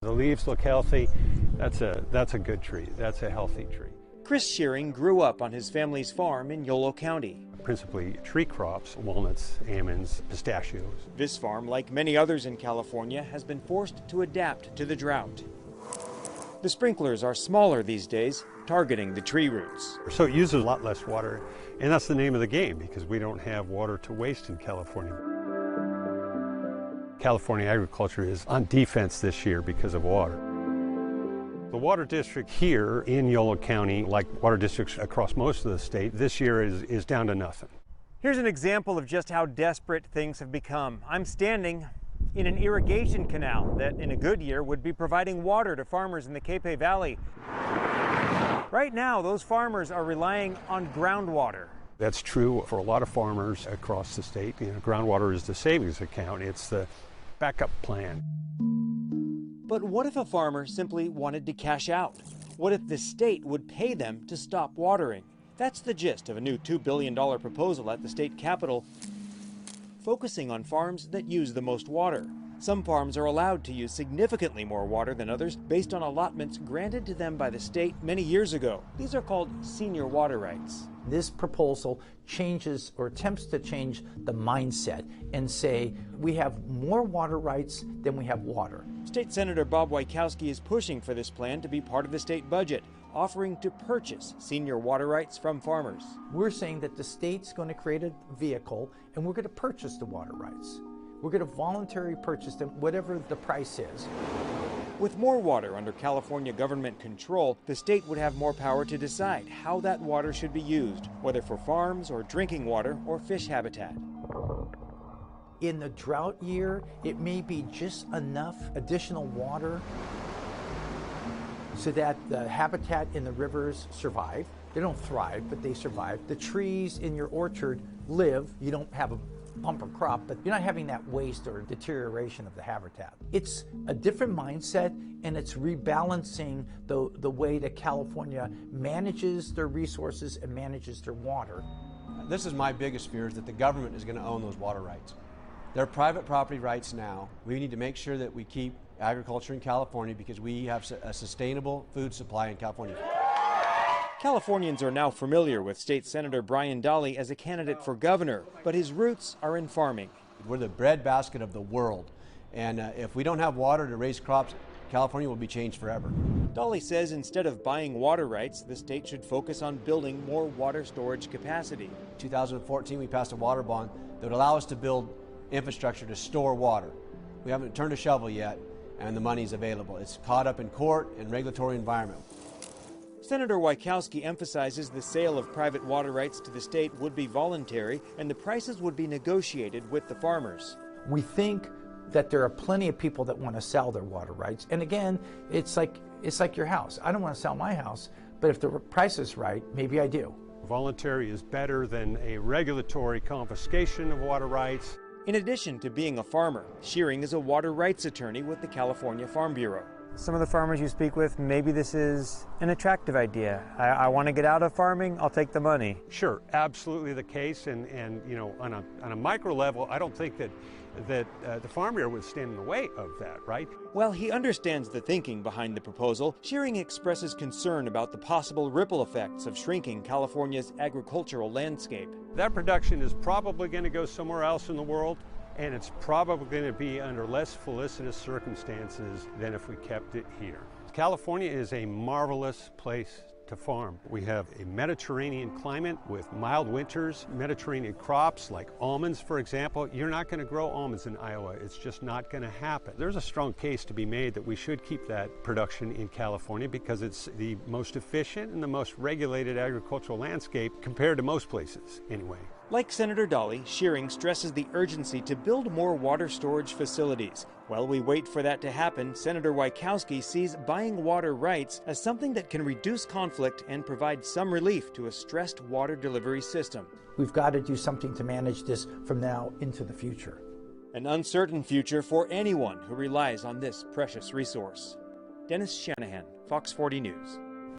The leaves look healthy. That's a good tree. That's a healthy tree. Chris Shearing grew up on his family's farm in Yolo County. Principally tree crops, walnuts, almonds, pistachios. This farm, like many others in California, has been forced to adapt to the drought. The sprinklers are smaller these days, targeting the tree roots. So it uses a lot less water, and that's the name of the game because we don't have water to waste in California. California agriculture is on defense this year because of water. The water district here in Yolo County, like water districts across most of the state, this year is down to nothing. Here's an example of just how desperate things have become. I'm standing in an irrigation canal that in a good year would be providing water to farmers in the Capay Valley. Right now, those farmers are relying on groundwater. That's true for a lot of farmers across the state. Groundwater is the savings account. It's the backup plan. But what if a farmer simply wanted to cash out? What if the state would pay them to stop watering? That's the gist of a new $2 billion proposal at the state capitol, focusing on farms that use the most water. Some farms are allowed to use significantly more water than others based on allotments granted to them by the state many years ago. These are called senior water rights. This proposal changes or attempts to change the mindset and say we have more water rights than we have water. State Senator Bob Wieckowski is pushing for this plan to be part of the state budget, offering to purchase senior water rights from farmers. We're saying that the state's going to create a vehicle and we're going to purchase the water rights. We're going to voluntarily purchase them, whatever the price is. With more water under California government control, the state would have more power to decide how that water should be used, whether for farms or drinking water or fish habitat. In the drought year, it may be just enough additional water so that the habitat in the rivers survive. They don't thrive, but they survive. The trees in your orchard live. You don't have a bumper crop, but you're not having that waste or deterioration of the habitat. It's a different mindset, and it's rebalancing the way that California manages their resources and manages their water. This is my biggest fear, is that the government is going to own those water rights. They're private property rights now. We need to make sure that we keep agriculture in California because we have a sustainable food supply in California. Californians are now familiar with State Senator Brian Dahle as a candidate for governor, but his roots are in farming. We're the breadbasket of the world, and if we don't have water to raise crops, California will be changed forever. Dahle says instead of buying water rights, the state should focus on building more water storage capacity. In 2014, we passed a water bond that would allow us to build infrastructure to store water. We haven't turned a shovel yet, and the money's available. It's caught up in court and regulatory environment. Senator Wieckowski emphasizes the sale of private water rights to the state would be voluntary and the prices would be negotiated with the farmers. We think that there are plenty of people that want to sell their water rights. And again, it's like your house. I don't want to sell my house, but if the price is right, maybe I do. Voluntary is better than a regulatory confiscation of water rights. In addition to being a farmer, Shearing is a water rights attorney with the California Farm Bureau. Some of the farmers you speak with, maybe this is an attractive idea. I want to get out of farming, I'll take the money. Sure, absolutely the case, and on a micro level, I don't think that the Farm Bureau would stand in the way of that, right? While he understands the thinking behind the proposal, Shearing expresses concern about the possible ripple effects of shrinking California's agricultural landscape. That production is probably going to go somewhere else in the world, and it's probably going to be under less felicitous circumstances than if we kept it here. California is a marvelous place to farm. We have a Mediterranean climate with mild winters, Mediterranean crops like almonds, for example. You're not going to grow almonds in Iowa. It's just not going to happen. There's a strong case to be made that we should keep that production in California because it's the most efficient and the most regulated agricultural landscape compared to most places, anyway. Like Senator Dahle, Shearing stresses the urgency to build more water storage facilities. While we wait for that to happen, Senator Wieckowski sees buying water rights as something that can reduce conflict and provide some relief to a stressed water delivery system. We've got to do something to manage this from now into the future. An uncertain future for anyone who relies on this precious resource. Dennis Shanahan, Fox 40 News.